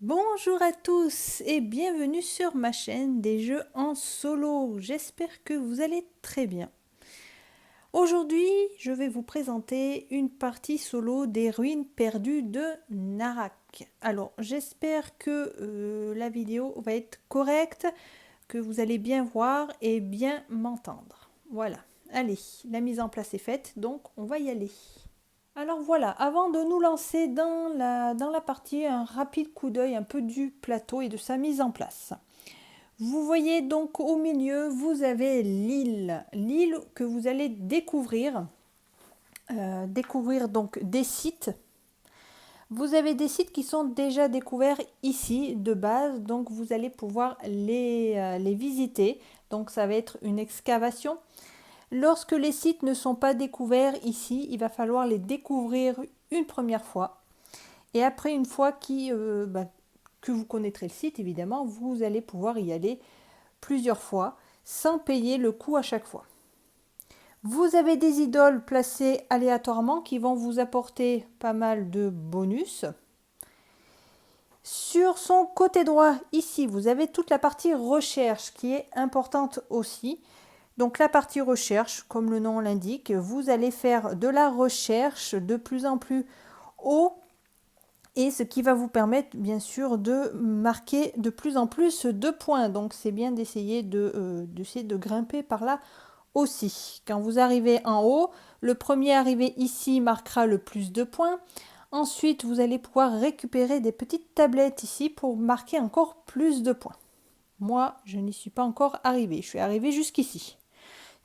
Bonjour à tous et bienvenue sur ma chaîne des jeux en solo. J'espère que vous allez très bien. Aujourd'hui, je vais vous présenter une partie solo des ruines perdues de Narak. Alors, j'espère que la vidéo va être correcte, que vous allez bien voir et bien m'entendre. Voilà, allez, la mise en place est faite, donc on va y aller. Alors voilà, avant de nous lancer dans la partie, un rapide coup d'œil un peu du plateau et de sa mise en place. Vous voyez donc au milieu, vous avez l'île. L'île que vous allez découvrir. Découvrir donc des sites. Vous avez des sites qui sont déjà découverts ici de base, donc vous allez pouvoir les visiter. Donc ça va être une excavation. Lorsque les sites ne sont pas découverts ici, il va falloir les découvrir une première fois. Et après, une fois que vous connaîtrez le site, évidemment, vous allez pouvoir y aller plusieurs fois sans payer le coût à chaque fois. Vous avez des idoles placées aléatoirement qui vont vous apporter pas mal de bonus. Sur son côté droit, ici, vous avez toute la partie recherche qui est importante aussi. Donc la partie recherche, comme le nom l'indique, vous allez faire de la recherche de plus en plus haut et ce qui va vous permettre bien sûr de marquer de plus en plus de points. Donc c'est bien d'essayer de grimper par là aussi. Quand vous arrivez en haut, le premier arrivé ici marquera le plus de points. Ensuite, vous allez pouvoir récupérer des petites tablettes ici pour marquer encore plus de points. Moi, je n'y suis pas encore arrivée. Je suis arrivée jusqu'ici.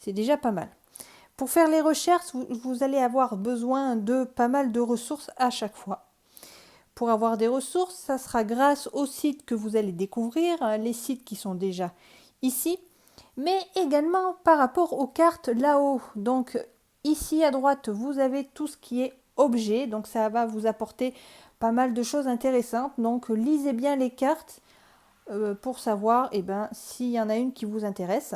C'est déjà pas mal. Pour faire les recherches, vous allez avoir besoin de pas mal de ressources à chaque fois. Pour avoir des ressources, ça sera grâce aux sites que vous allez découvrir, les sites qui sont déjà ici, mais également par rapport aux cartes là-haut. Donc ici à droite, vous avez tout ce qui est objet, donc ça va vous apporter pas mal de choses intéressantes. Donc lisez bien les cartes pour savoir s'il y en a une qui vous intéresse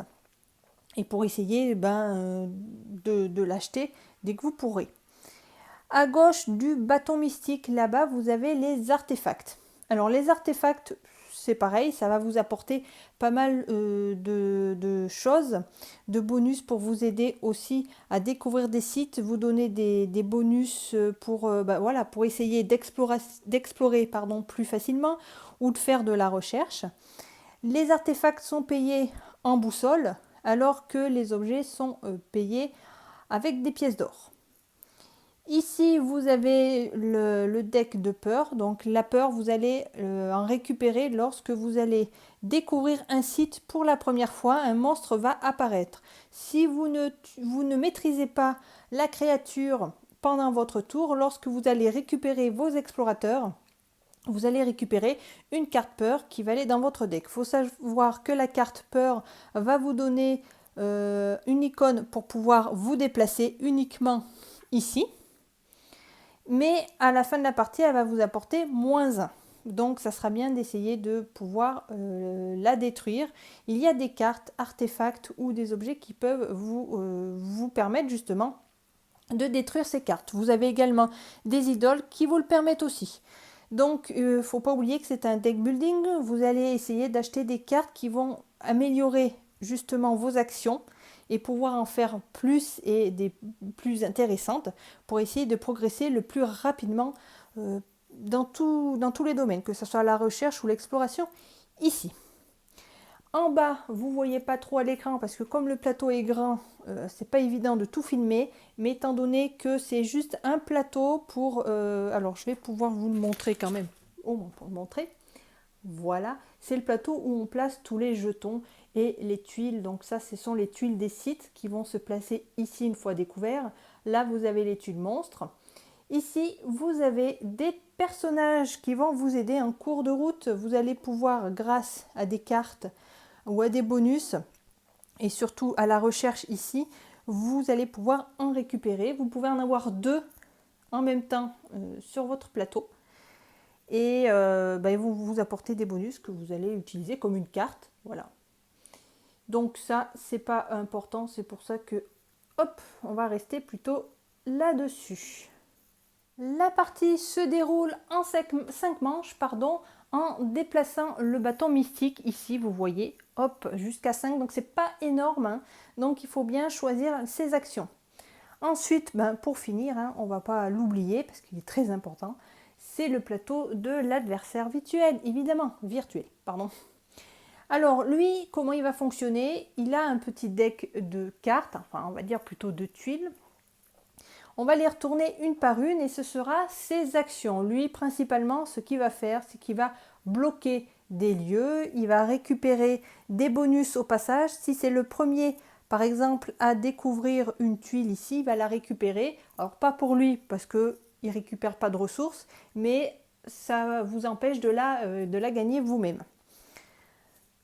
et pour essayer de l'acheter dès que vous pourrez. À gauche du bâton mystique, là-bas, vous avez les artefacts. Alors les artefacts, c'est pareil, ça va vous apporter pas mal de choses, de bonus pour vous aider aussi à découvrir des sites, vous donner des bonus pour essayer d'explorer plus facilement ou de faire de la recherche. Les artefacts sont payés en boussole, alors que les objets sont payés avec des pièces d'or. Ici, vous avez le deck de peur. Donc la peur, vous allez en récupérer lorsque vous allez découvrir un site pour la première fois. Un monstre va apparaître. Si vous ne maîtrisez pas la créature pendant votre tour, lorsque vous allez récupérer vos explorateurs, vous allez récupérer une carte peur qui va aller dans votre deck. Il faut savoir que la carte peur va vous donner une icône pour pouvoir vous déplacer uniquement ici. Mais à la fin de la partie, elle va vous apporter -1. Donc ça sera bien d'essayer de pouvoir la détruire. Il y a des cartes, artefacts ou des objets qui peuvent vous permettre justement de détruire ces cartes. Vous avez également des idoles qui vous le permettent aussi. Donc il ne faut pas oublier que c'est un deck building. Vous allez essayer d'acheter des cartes qui vont améliorer justement vos actions et pouvoir en faire plus et des plus intéressantes pour essayer de progresser le plus rapidement dans tous les domaines, que ce soit la recherche ou l'exploration ici. En bas, vous ne voyez pas trop à l'écran parce que comme le plateau est grand, c'est pas évident de tout filmer, mais étant donné que c'est juste un plateau pour... alors je vais pouvoir vous le montrer quand même. Pour le montrer. Voilà, c'est le plateau où on place tous les jetons et les tuiles. Donc ça, ce sont les tuiles des sites qui vont se placer ici une fois découverts. Là, vous avez les tuiles monstres. Ici, vous avez des personnages qui vont vous aider en cours de route. Vous allez pouvoir, grâce à des cartes ou à des bonus, et surtout à la recherche ici, vous allez pouvoir en récupérer. Vous pouvez en avoir 2 en même temps sur votre plateau. Et ils vont vous apporter des bonus que vous allez utiliser comme une carte. Voilà. Donc ça, c'est pas important, c'est pour ça que, hop, on va rester plutôt là-dessus. La partie se déroule en 5 manches, en déplaçant le bâton mystique ici, vous voyez, hop, jusqu'à 5, donc c'est pas énorme, hein, donc il faut bien choisir ses actions. Ensuite, pour finir, hein, on ne va pas l'oublier parce qu'il est très important, c'est le plateau de l'adversaire virtuel, évidemment, virtuel, pardon. Alors lui, comment il va fonctionner? Il a un petit deck de cartes, enfin on va dire plutôt de tuiles. On va les retourner une par une et ce sera ses actions. Lui, principalement, ce qu'il va faire, c'est qu'il va bloquer des lieux, il va récupérer des bonus au passage. Si c'est le premier, par exemple, à découvrir une tuile ici, il va la récupérer. Alors pas pour lui, parce qu'il ne récupère pas de ressources, mais ça vous empêche de la gagner vous-même.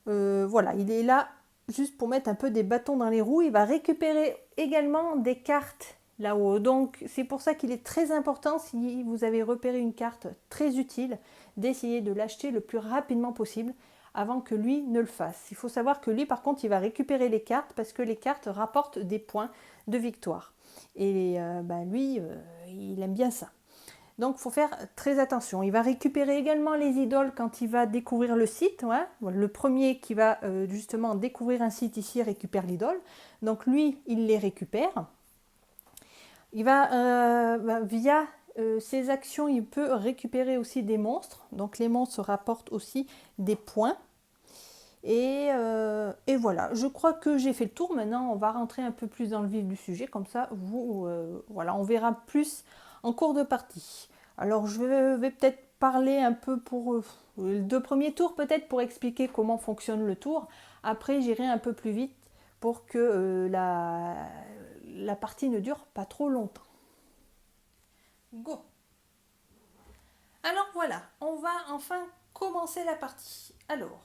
Voilà, il est là juste pour mettre un peu des bâtons dans les roues. Il va récupérer également des cartes là-haut. Donc c'est pour ça qu'il est très important, si vous avez repéré une carte très utile, d'essayer de l'acheter le plus rapidement possible avant que lui ne le fasse. Il faut savoir que lui, par contre, il va récupérer les cartes parce que les cartes rapportent des points de victoire. Et lui, il aime bien ça. Donc, il faut faire très attention. Il va récupérer également les idoles quand il va découvrir le site. Ouais. Le premier qui va justement découvrir un site ici récupère l'idole. Donc, lui, il les récupère. Il va, via ses actions, il peut récupérer aussi des monstres. Donc, les monstres rapportent aussi des points. Et voilà, je crois que j'ai fait le tour. Maintenant, on va rentrer un peu plus dans le vif du sujet. Comme ça, voilà, on verra plus en cours de partie. Alors, je vais peut-être parler un peu pour les 2 premiers tours, peut-être pour expliquer comment fonctionne le tour. Après, j'irai un peu plus vite pour que la partie ne dure pas trop longtemps. Go! Alors voilà, on va enfin commencer la partie. Alors,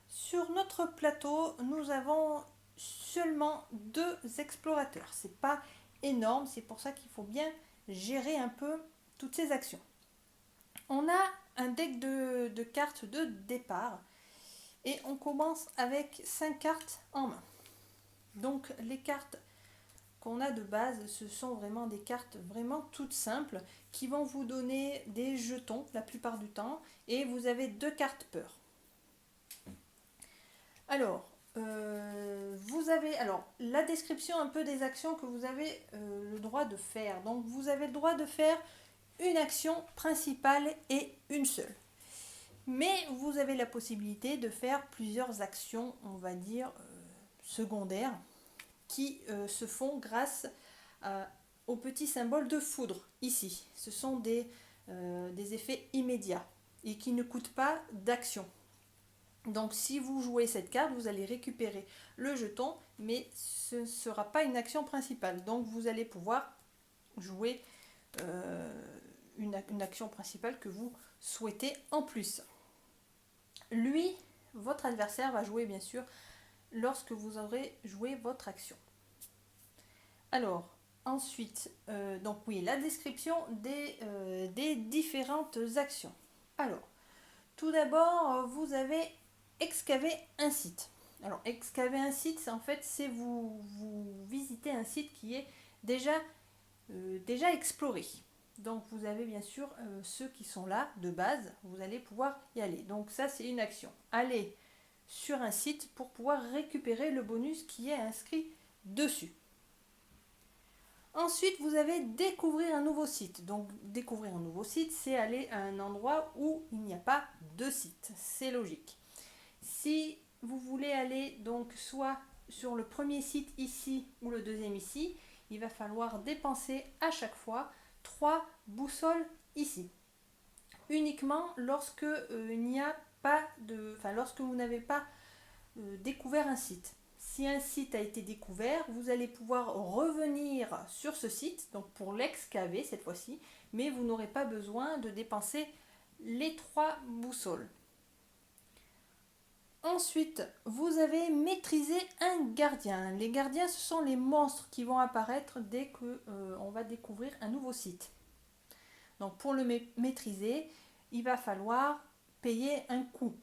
sur notre plateau, nous avons seulement 2 explorateurs. C'est pas énorme, c'est pour ça qu'il faut bien gérer un peu toutes ces actions. On a un deck de cartes de départ et on commence avec 5 cartes en main. Donc les cartes qu'on a de base, ce sont vraiment des cartes vraiment toutes simples qui vont vous donner des jetons la plupart du temps et vous avez 2 cartes peur. Alors, vous avez la description un peu des actions que vous avez le droit de faire. Donc vous avez le droit de faire une action principale et une seule. Mais vous avez la possibilité de faire plusieurs actions, on va dire, secondaires, qui se font grâce au petit symbole de foudre, ici. Ce sont des effets immédiats et qui ne coûtent pas d'action. Donc si vous jouez cette carte, vous allez récupérer le jeton, mais ce ne sera pas une action principale. Donc vous allez pouvoir jouer une action principale que vous souhaitez en plus. Lui, votre adversaire va jouer bien sûr lorsque vous aurez joué votre action. Alors, ensuite, donc oui, la description des différentes actions. Alors, tout d'abord, vous avez excavé un site. Alors, excaver un site, c'est vous visitez un site qui est déjà exploré. Donc, vous avez bien sûr ceux qui sont là de base, vous allez pouvoir y aller. Donc, ça, c'est une action. Allez sur un site pour pouvoir récupérer le bonus qui est inscrit dessus. Ensuite, vous avez découvrir un nouveau site. Donc, découvrir un nouveau site, c'est aller à un endroit où il n'y a pas de site. C'est logique. Si vous voulez aller donc soit sur le premier site ici ou le deuxième ici, il va falloir dépenser à chaque fois 3 boussoles ici. Uniquement lorsque il n'y a pas lorsque vous n'avez pas découvert un site. Si un site a été découvert, vous allez pouvoir revenir sur ce site, donc pour l'excaver cette fois-ci, mais vous n'aurez pas besoin de dépenser les 3 boussoles. Ensuite, vous avez maîtrisé un gardien. Les gardiens, ce sont les monstres qui vont apparaître dès qu'on va découvrir un nouveau site. Donc pour le maîtriser, il va falloir payer un coût.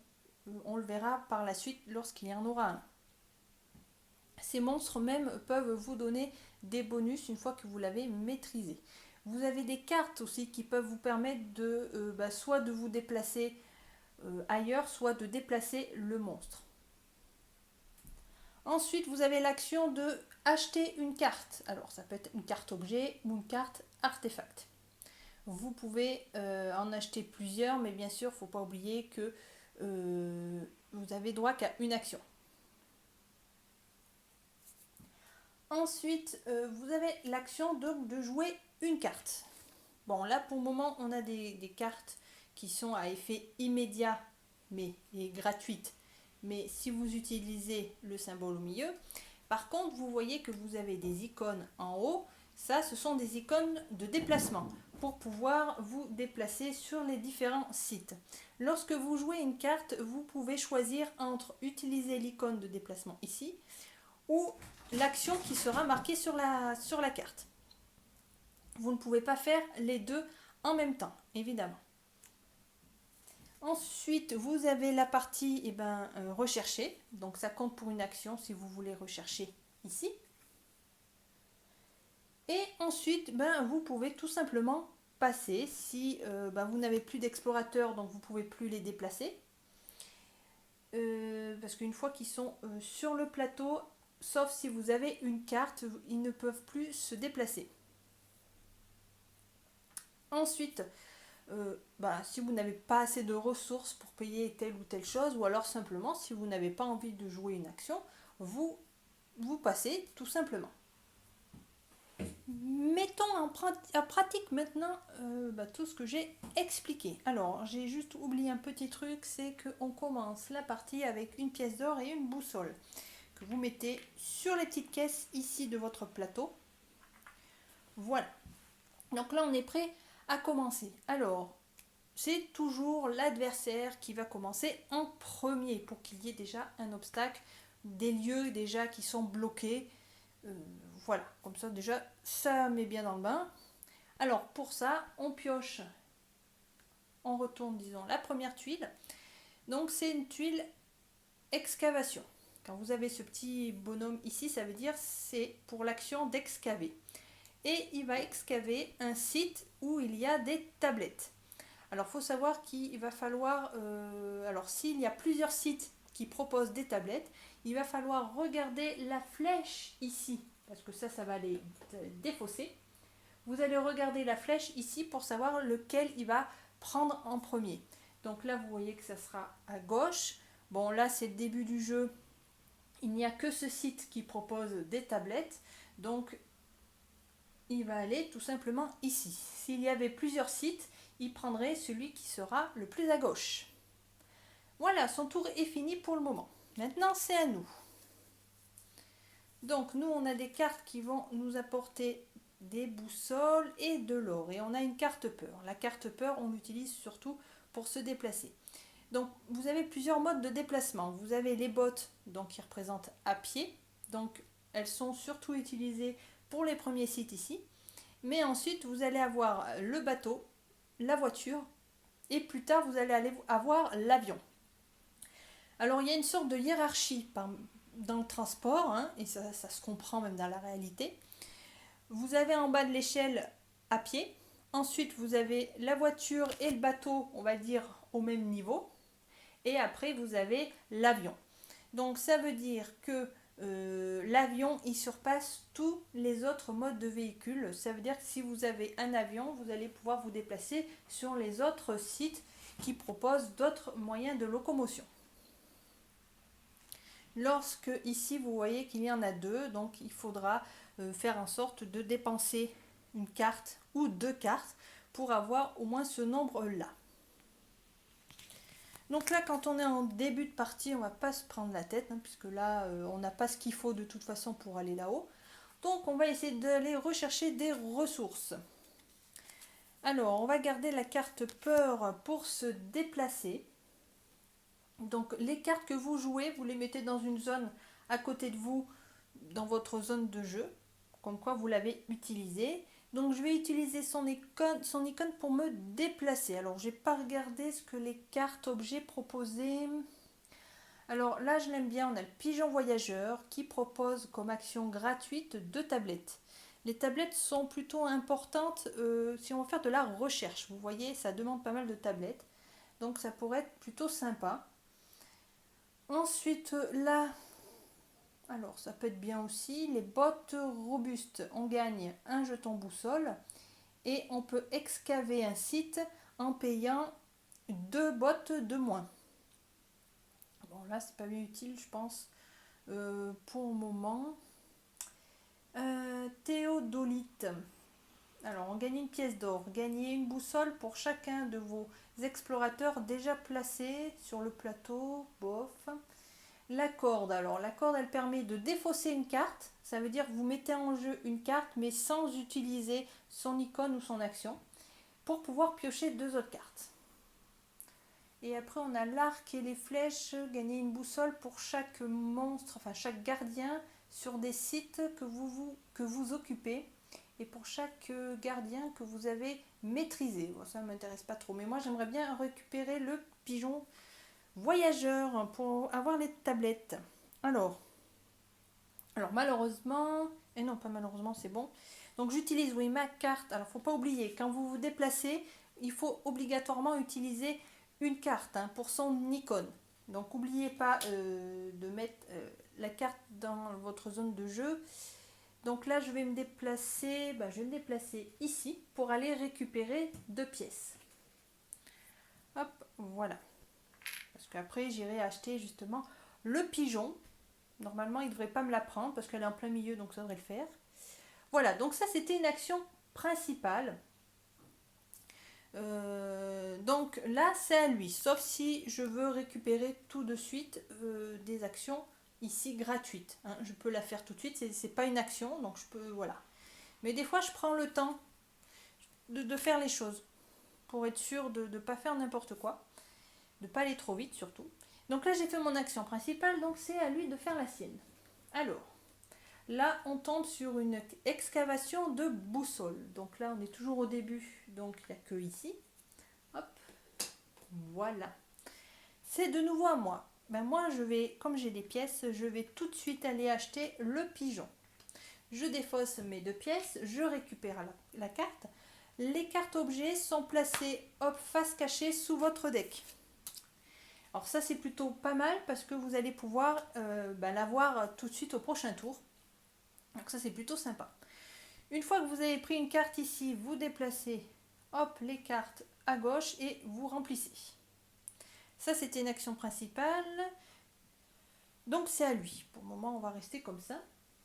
On le verra par la suite lorsqu'il y en aura un. Ces monstres même peuvent vous donner des bonus une fois que vous l'avez maîtrisé. Vous avez des cartes aussi qui peuvent vous permettre de soit de vous déplacer ailleurs, soit de déplacer le monstre. Ensuite, vous avez l'action de acheter une carte. Alors, ça peut être une carte objet ou une carte artefact. Vous pouvez en acheter plusieurs, mais bien sûr, il ne faut pas oublier que vous avez droit qu'à une action. Ensuite, vous avez l'action de jouer une carte. Bon, là, pour le moment, on a des cartes qui sont à effet immédiat, mais gratuites. Mais si vous utilisez le symbole au milieu, par contre, vous voyez que vous avez des icônes en haut. Ça, ce sont des icônes de déplacement pour pouvoir vous déplacer sur les différents sites. Lorsque vous jouez une carte, vous pouvez choisir entre utiliser l'icône de déplacement ici ou l'action qui sera marquée sur la carte. Vous ne pouvez pas faire les deux en même temps, évidemment. Ensuite, vous avez la partie rechercher. Donc ça compte pour une action si vous voulez rechercher ici. Et ensuite, vous pouvez tout simplement passer si vous n'avez plus d'explorateurs, donc vous ne pouvez plus les déplacer. Parce qu'une fois qu'ils sont sur le plateau, sauf si vous avez une carte, ils ne peuvent plus se déplacer. Ensuite, si vous n'avez pas assez de ressources pour payer telle ou telle chose, ou alors simplement si vous n'avez pas envie de jouer une action, vous passez tout simplement. Mettons en pratique maintenant tout ce que j'ai expliqué. Alors, j'ai juste oublié un petit truc, c'est qu'on commence la partie avec une pièce d'or et une boussole que vous mettez sur les petites caisses ici de votre plateau. Voilà. Donc là, on est prêt à commencer. Alors, c'est toujours l'adversaire qui va commencer en premier pour qu'il y ait déjà un obstacle, des lieux déjà qui sont bloqués. Voilà, comme ça déjà, ça met bien dans le bain. Alors pour ça, on pioche, on retourne disons la première tuile. Donc c'est une tuile excavation. Quand vous avez ce petit bonhomme ici, ça veut dire c'est pour l'action d'excaver. Et il va excaver un site où il y a des tablettes. Alors il faut savoir qu'il va falloir, alors s'il y a plusieurs sites qui proposent des tablettes, il va falloir regarder la flèche ici, parce que ça va les défausser. Vous allez regarder la flèche ici pour savoir lequel il va prendre en premier. Donc là, vous voyez que ça sera à gauche. Bon, là, c'est le début du jeu. Il n'y a que ce site qui propose des tablettes. Donc, il va aller tout simplement ici. S'il y avait plusieurs sites, il prendrait celui qui sera le plus à gauche. Voilà, son tour est fini pour le moment. Maintenant, c'est à nous. Donc, nous, on a des cartes qui vont nous apporter des boussoles et de l'or. Et on a une carte peur. La carte peur, on l'utilise surtout pour se déplacer. Donc, vous avez plusieurs modes de déplacement. Vous avez les bottes, donc qui représentent à pied. Donc, elles sont surtout utilisées pour les premiers sites ici. Mais ensuite, vous allez avoir le bateau, la voiture, et plus tard, vous allez avoir l'avion. Alors, il y a une sorte de hiérarchie dans le transport, hein, et ça se comprend même dans la réalité. Vous avez en bas de l'échelle à pied. Ensuite, vous avez la voiture et le bateau, on va dire, au même niveau. Et après, vous avez l'avion. Donc, ça veut dire que l'avion, il surpasse tous les autres modes de véhicules. Ça veut dire que si vous avez un avion, vous allez pouvoir vous déplacer sur les autres sites qui proposent d'autres moyens de locomotion. Lorsque ici, vous voyez qu'il y en a deux, donc il faudra faire en sorte de dépenser une carte ou deux cartes pour avoir au moins ce nombre-là. Donc là, quand on est en début de partie, on ne va pas se prendre la tête, hein, puisque là, on n'a pas ce qu'il faut de toute façon pour aller là-haut. Donc on va essayer d'aller rechercher des ressources. Alors, on va garder la carte peur pour se déplacer. Donc les cartes que vous jouez, vous les mettez dans une zone à côté de vous, dans votre zone de jeu, comme quoi vous l'avez utilisé. Donc je vais utiliser son icône pour me déplacer. Alors j'ai pas regardé ce que les cartes objets proposaient. Alors là je l'aime bien, on a le pigeon voyageur qui propose comme action gratuite 2 tablettes. Les tablettes sont plutôt importantes si on veut faire de la recherche. Vous voyez, ça demande pas mal de tablettes. Donc ça pourrait être plutôt sympa. Ensuite là, alors ça peut être bien aussi, les bottes robustes. On gagne un jeton boussole et on peut excaver un site en payant 2 bottes de moins. Bon là c'est pas bien utile je pense pour le moment. Théodolite. Alors on gagne une pièce d'or, gagnez une boussole pour chacun de vos explorateurs déjà placés sur le plateau, bof. La corde, alors la corde elle permet de défausser une carte, ça veut dire que vous mettez en jeu une carte mais sans utiliser son icône ou son action pour pouvoir piocher 2 autres cartes. Et après on a l'arc et les flèches, gagner une boussole pour chaque monstre, enfin chaque gardien sur des sites que vous occupez et pour chaque gardien que vous avez maîtrisé. Bon, ça ne m'intéresse pas trop, mais moi j'aimerais bien récupérer le pigeon voyageur pour avoir les tablettes. Alors malheureusement, et non pas malheureusement c'est bon, donc j'utilise oui ma carte. Alors faut pas oublier, quand vous vous déplacez, il faut obligatoirement utiliser une carte pour son icône. Donc n'oubliez pas de mettre la carte dans votre zone de jeu. Donc là je vais me déplacer, je vais me déplacer ici pour aller récupérer 2 pièces. Hop, voilà. Parce qu'après j'irai acheter justement le pigeon. Normalement il ne devrait pas me la prendre parce qu'elle est en plein milieu, donc ça devrait le faire. Voilà, donc ça c'était une action principale. Donc là c'est à lui, sauf si je veux récupérer tout de suite des actions ici gratuites. Je peux la faire tout de suite, c'est pas une action, donc je peux, voilà. Mais des fois je prends le temps de faire les choses pour être sûr de ne pas faire n'importe quoi, de ne pas aller trop vite surtout. Donc là j'ai fait mon action principale, donc c'est à lui de faire la sienne. Alors, là on tombe sur une excavation de boussole. Donc là on est toujours au début, donc il n'y a que ici. Hop, voilà. C'est de nouveau à moi. Moi je vais, comme j'ai des pièces, je vais tout de suite aller acheter le pigeon. Je défausse mes 2 pièces, je récupère la carte. Les cartes objets sont placées hop, face cachée sous votre deck. Alors ça c'est plutôt pas mal parce que vous allez pouvoir l'avoir tout de suite au prochain tour. Donc ça c'est plutôt sympa. Une fois que vous avez pris une carte ici, vous déplacez hop, les cartes à gauche et vous remplissez. Ça c'était une action principale. Donc c'est à lui. Pour le moment on va rester comme ça.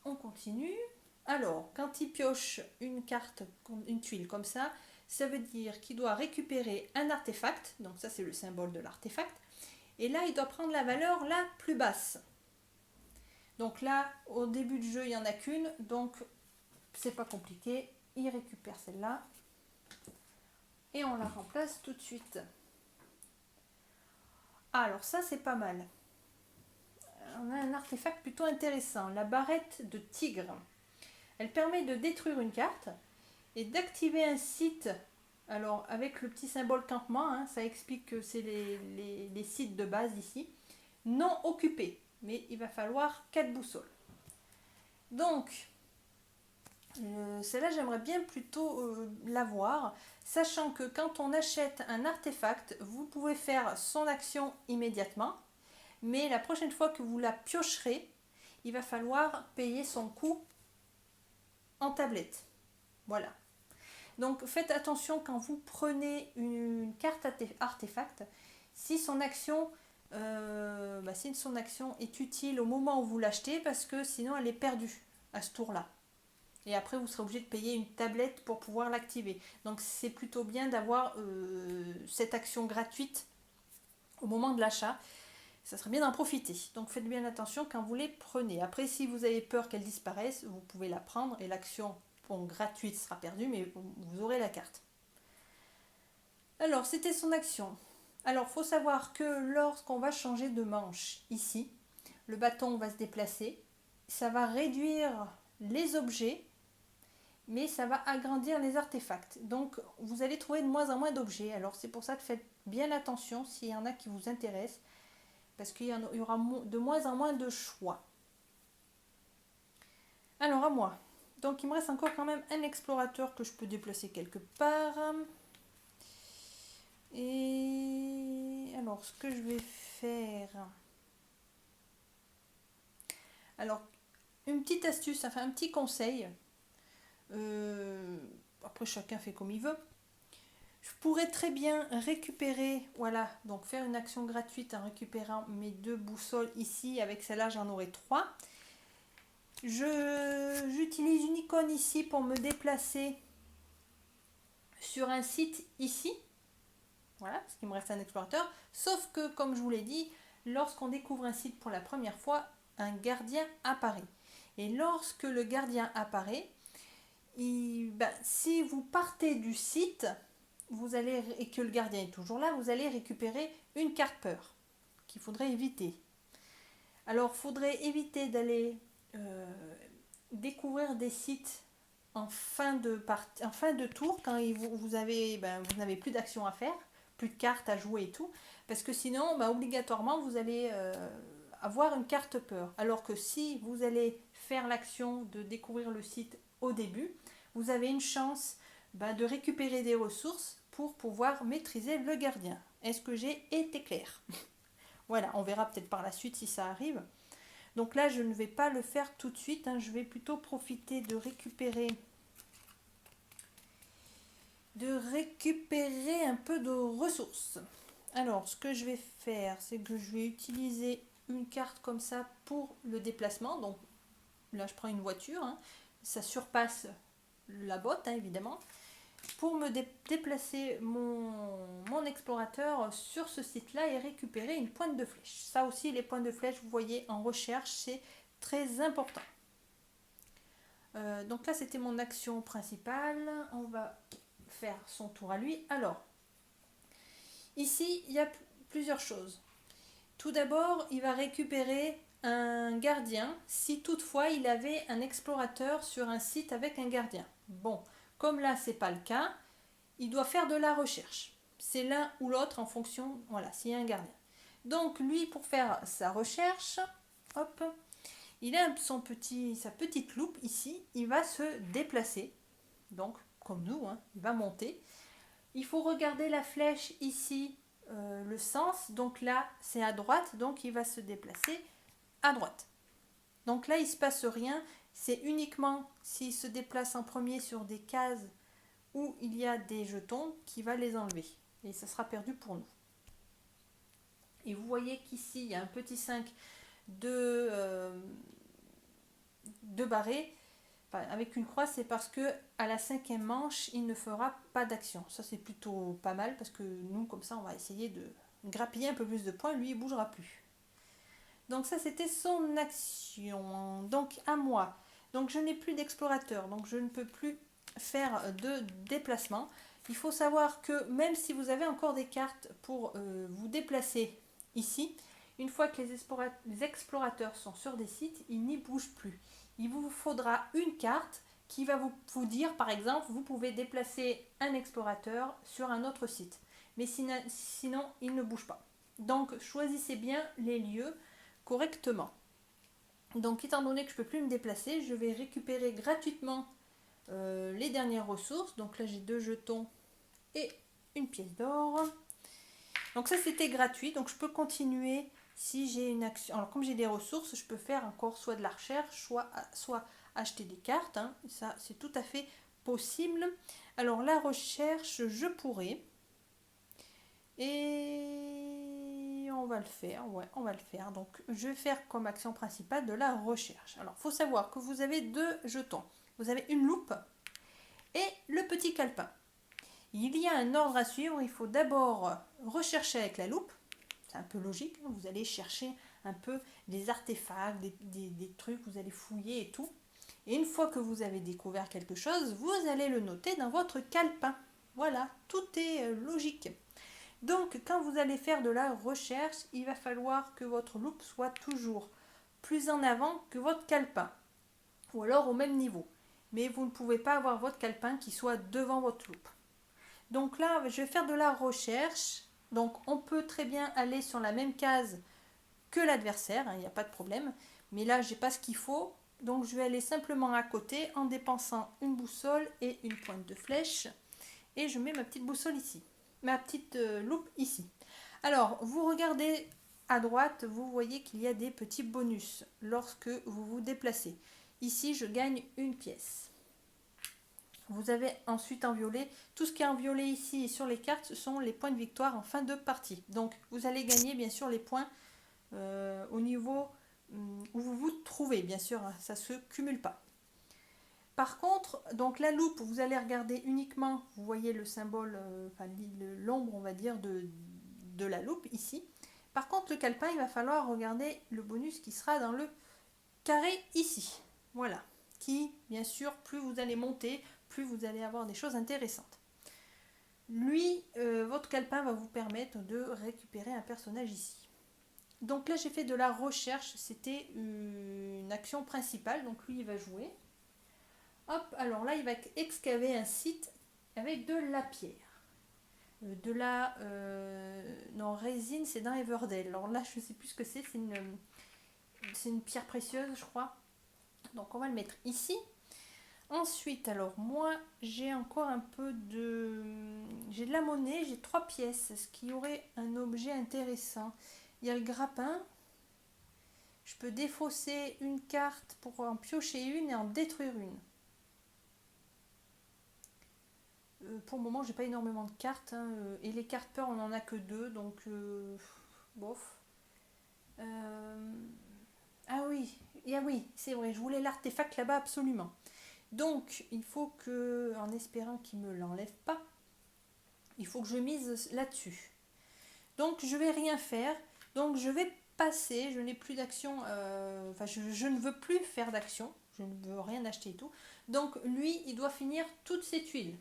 On continue. Alors quand il pioche une carte, une tuile comme ça, ça veut dire qu'il doit récupérer un artefact. Donc ça c'est le symbole de l'artefact. Et là, il doit prendre la valeur la plus basse. Donc là, au début du jeu, il n'y en a qu'une. Donc, c'est pas compliqué. Il récupère celle-là. Et on la remplace tout de suite. Alors ça, c'est pas mal. On a un artefact plutôt intéressant. La barrette de tigre. Elle permet de détruire une carte et d'activer un site. Alors, avec le petit symbole campement, ça explique que c'est les sites de base ici. Non occupés. Mais il va falloir 4 boussoles. Donc, celle-là, j'aimerais bien plutôt l'avoir, sachant que quand on achète un artefact, vous pouvez faire son action immédiatement, mais la prochaine fois que vous la piocherez, il va falloir payer son coût en tablette. Voilà. Donc, faites attention quand vous prenez une carte artefact, si son action est utile au moment où vous l'achetez, parce que sinon elle est perdue à ce tour-là. Et après vous serez obligé de payer une tablette pour pouvoir l'activer. Donc c'est plutôt bien d'avoir cette action gratuite au moment de l'achat. Ça serait bien d'en profiter. Donc faites bien attention quand vous les prenez. Après si vous avez peur qu'elle disparaisse, vous pouvez la prendre et l'action gratuite sera perdue, mais vous aurez la carte. Alors c'était son action. Alors, il faut savoir que lorsqu'on va changer de manche ici, le bâton va se déplacer, ça va réduire les objets, mais ça va agrandir les artefacts. Donc, vous allez trouver de moins en moins d'objets. Alors, c'est pour ça que faites bien attention s'il y en a qui vous intéressent, parce qu'il y aura de moins en moins de choix. Alors, à moi. Donc, il me reste encore quand même un explorateur que je peux déplacer quelque part. Et Alors, ce que je vais faire... Alors, une petite astuce, enfin un petit conseil. Après, chacun fait comme il veut. Je pourrais très bien récupérer, voilà, donc faire une action gratuite en récupérant mes 2 boussoles ici. Avec celle-là, j'en aurai 3. J'utilise une icône ici pour me déplacer sur un site ici. Voilà, parce qu'il me reste un explorateur. Sauf que, comme je vous l'ai dit, lorsqu'on découvre un site pour la première fois, un gardien apparaît. Et lorsque le gardien apparaît, si vous partez du site, et que le gardien est toujours là, vous allez récupérer une carte peur qu'il faudrait éviter. Alors, il faudrait éviter d'aller découvrir des sites en fin de tour, quand vous n'avez plus d'action à faire, plus de cartes à jouer et tout, parce que sinon, obligatoirement, vous allez avoir une carte peur. Alors que si vous allez faire l'action de découvrir le site au début, vous avez une chance de récupérer des ressources pour pouvoir maîtriser le gardien. Est-ce que j'ai été clair? Voilà, on verra peut-être par la suite si ça arrive. Donc là, je ne vais pas le faire tout de suite, hein. Je vais plutôt profiter de récupérer un peu de ressources. Alors, ce que je vais faire, c'est que je vais utiliser une carte comme ça pour le déplacement. Donc là, je prends une voiture, hein. Ça surpasse la botte, hein, évidemment. Pour me déplacer mon explorateur sur ce site-là et récupérer une pointe de flèche. Ça aussi, les pointes de flèche, vous voyez en recherche, c'est très important. Donc là, c'était mon action principale. On va faire son tour à lui. Alors, ici, il y a plusieurs choses. Tout d'abord, il va récupérer un gardien si toutefois il avait un explorateur sur un site avec un gardien. Bon, comme là, c'est pas le cas, il doit faire de la recherche. C'est l'un ou l'autre en fonction, voilà, s'il y a un gardien. Donc lui, pour faire sa recherche, hop, il a sa petite loupe ici, il va se déplacer, donc comme nous, hein, il va monter. Il faut regarder la flèche ici, le sens, donc là c'est à droite, donc il va se déplacer à droite. Donc là il ne se passe rien, c'est uniquement s'il se déplace en premier sur des cases où il y a des jetons qui va les enlever et ça sera perdu pour nous. Et vous voyez qu'ici il y a un petit 5 de barré avec une croix, c'est parce que à la 5e manche il ne fera pas d'action. Ça c'est plutôt pas mal parce que nous comme ça on va essayer de grappiller un peu plus de points, lui il bougera plus. Donc ça c'était son action. Donc à moi, donc je n'ai plus d'explorateur, donc je ne peux plus faire de déplacement. Il faut savoir que même si vous avez encore des cartes pour vous déplacer ici, une fois que les explorateurs sont sur des sites, ils n'y bougent plus. Il vous faudra une carte qui va vous dire, par exemple, vous pouvez déplacer un explorateur sur un autre site. Mais sinon, il ne bouge pas. Donc, choisissez bien les lieux correctement. Donc, étant donné que je ne peux plus me déplacer, je vais récupérer gratuitement les dernières ressources. Donc là, j'ai 2 jetons et une pièce d'or. Donc ça, c'était gratuit. Donc, je peux continuer si j'ai une action. Alors, comme j'ai des ressources, je peux faire encore soit de la recherche, soit acheter des cartes. Hein. Ça, c'est tout à fait possible. Alors, la recherche, je pourrais. Et on va le faire. Ouais, on va le faire. Donc, je vais faire comme action principale de la recherche. Alors, il faut savoir que vous avez 2 jetons. Vous avez une loupe et le petit calepin. Il y a un ordre à suivre. Il faut d'abord rechercher avec la loupe. C'est un peu logique. Vous allez chercher un peu des artefacts, des trucs, vous allez fouiller et tout. Et une fois que vous avez découvert quelque chose, vous allez le noter dans votre calepin. Voilà, tout est logique. Donc, quand vous allez faire de la recherche, il va falloir que votre loupe soit toujours plus en avant que votre calepin. Ou alors au même niveau. Mais vous ne pouvez pas avoir votre calepin qui soit devant votre loupe. Donc là, je vais faire de la recherche. Donc, on peut très bien aller sur la même case que l'adversaire, hein, il n'y a pas de problème. Mais là, je n'ai pas ce qu'il faut. Donc, je vais aller simplement à côté en dépensant une boussole et une pointe de flèche. Et je mets ma petite boussole ici. Ma petite loupe ici. Alors, vous regardez à droite, vous voyez qu'il y a des petits bonus lorsque vous vous déplacez. Ici, je gagne une pièce. Vous avez ensuite en violet, tout ce qui est en violet ici et sur les cartes, ce sont les points de victoire en fin de partie. Donc, vous allez gagner bien sûr les points au niveau où vous vous trouvez, bien sûr, hein, ça ne se cumule pas. Par contre, donc la loupe, vous allez regarder uniquement, vous voyez le symbole, l'ombre, on va dire, de la loupe ici. Par contre, le calepin, il va falloir regarder le bonus qui sera dans le carré ici. Voilà. Qui, bien sûr, plus vous allez monter, plus vous allez avoir des choses intéressantes. Lui, votre calepin va vous permettre de récupérer un personnage ici. Donc là, j'ai fait de la recherche. C'était une action principale. Donc lui, il va jouer. Hop, alors là, il va excaver un site avec de la pierre. De la... non, résine, c'est dans Everdell. Alors là, je ne sais plus ce que c'est. C'est une pierre précieuse, je crois. Donc on va le mettre ici. Ensuite, alors moi, j'ai encore un peu de... J'ai de la monnaie, j'ai 3 pièces, ce qui aurait un objet intéressant. Il y a le grappin. Je peux défausser une carte pour en piocher une et en détruire une. Pour le moment, j'ai pas énormément de cartes. Hein, et les cartes peur, on en a que 2, donc bof. Ah oui, oui, c'est vrai, je voulais l'artefact là-bas absolument. Donc, il faut que, en espérant qu'il ne me l'enlève pas, il faut que je mise là-dessus. Donc, je vais rien faire. Donc, je vais passer. Je n'ai plus d'action. Je ne veux plus faire d'action. Je ne veux rien acheter et tout. Donc, lui, il doit finir toutes ses tuiles.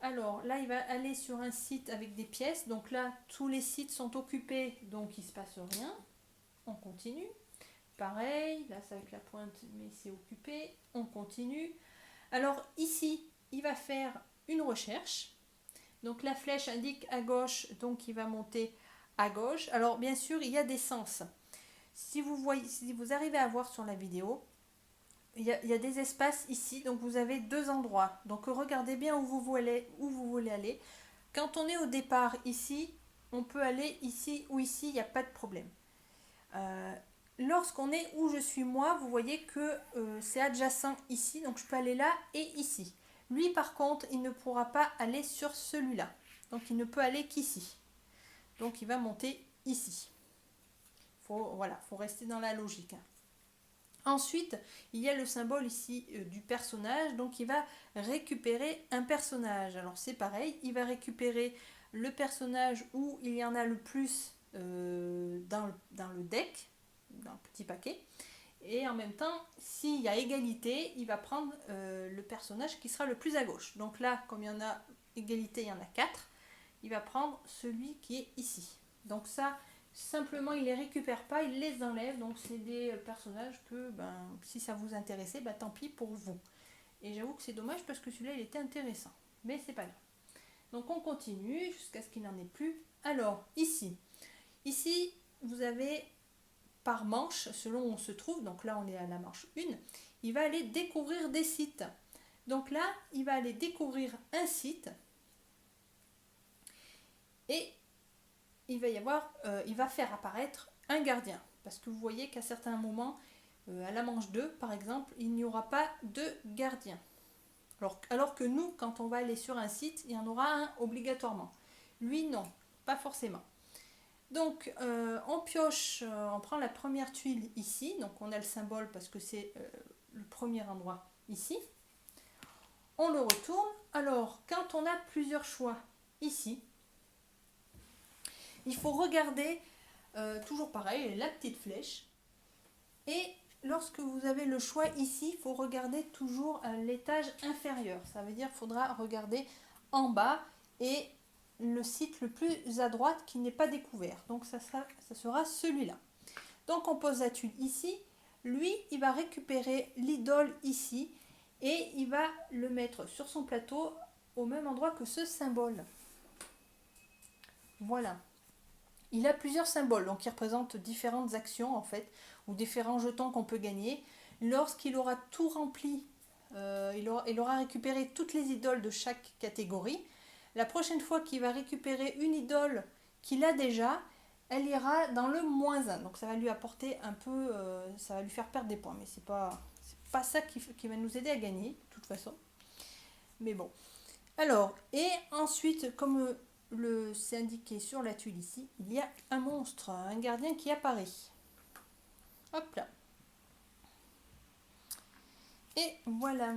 Alors, là, il va aller sur un site avec des pièces. Donc là, tous les sites sont occupés. Donc, il ne se passe rien. On continue. Pareil, là c'est avec la pointe, mais c'est occupé. On continue. Alors ici, il va faire une recherche. Donc la flèche indique à gauche, donc il va monter à gauche. Alors bien sûr, il y a des sens. Si vous arrivez à voir sur la vidéo, il y a des espaces ici, donc vous avez 2 endroits. Donc regardez bien où vous voulez aller. Quand on est au départ ici, on peut aller ici ou ici, il n'y a pas de problème. Lorsqu'on est où je suis moi, vous voyez que c'est adjacent ici, donc je peux aller là et ici. Lui par contre, il ne pourra pas aller sur celui-là. Donc il ne peut aller qu'ici. Donc il va monter ici. Voilà, faut rester dans la logique. Ensuite, il y a le symbole ici du personnage, donc il va récupérer un personnage. Alors c'est pareil, il va récupérer le personnage où il y en a le plus dans le deck, dans le petit paquet. Et en même temps, s'il y a égalité, il va prendre le personnage qui sera le plus à gauche. Donc là, comme il y en a égalité, il y en a 4, il va prendre celui qui est ici. Donc ça, simplement, il les récupère pas, il les enlève. Donc c'est des personnages que, si ça vous intéressait, tant pis pour vous. Et j'avoue que c'est dommage parce que celui-là, il était intéressant. Mais c'est pas grave. Donc on continue jusqu'à ce qu'il n'en ait plus. Alors, ici, vous avez par manche, selon où on se trouve, donc là on est à la manche 1, il va aller découvrir des sites. Donc là, il va aller découvrir un site et il va faire apparaître un gardien. Parce que vous voyez qu'à certains moments, à la manche 2 par exemple, il n'y aura pas de gardien. Alors que nous, quand on va aller sur un site, il y en aura un obligatoirement. Lui, non, pas forcément. Donc, on pioche, on prend la première tuile ici. Donc, on a le symbole parce que c'est le premier endroit ici. On le retourne. Alors, quand on a plusieurs choix ici, il faut regarder, toujours pareil, la petite flèche. Et lorsque vous avez le choix ici, il faut regarder toujours l'étage inférieur. Ça veut dire qu'il faudra regarder en bas et le site le plus à droite qui n'est pas découvert. Donc ça sera celui-là. Donc on pose la tuile ici. Lui, il va récupérer l'idole ici et il va le mettre sur son plateau au même endroit que ce symbole. Voilà. Il a plusieurs symboles, donc qui représentent différentes actions en fait, ou différents jetons qu'on peut gagner. Lorsqu'il aura tout rempli, il aura récupéré toutes les idoles de chaque catégorie. La prochaine fois qu'il va récupérer une idole qu'il a déjà, elle ira dans le -1. Donc ça va lui apporter un peu, ça va lui faire perdre des points. Mais c'est pas ça qui va nous aider à gagner, de toute façon. Mais bon. Alors, et ensuite, comme c'est indiqué sur la tuile ici, il y a un monstre, un gardien qui apparaît. Hop là. Et voilà.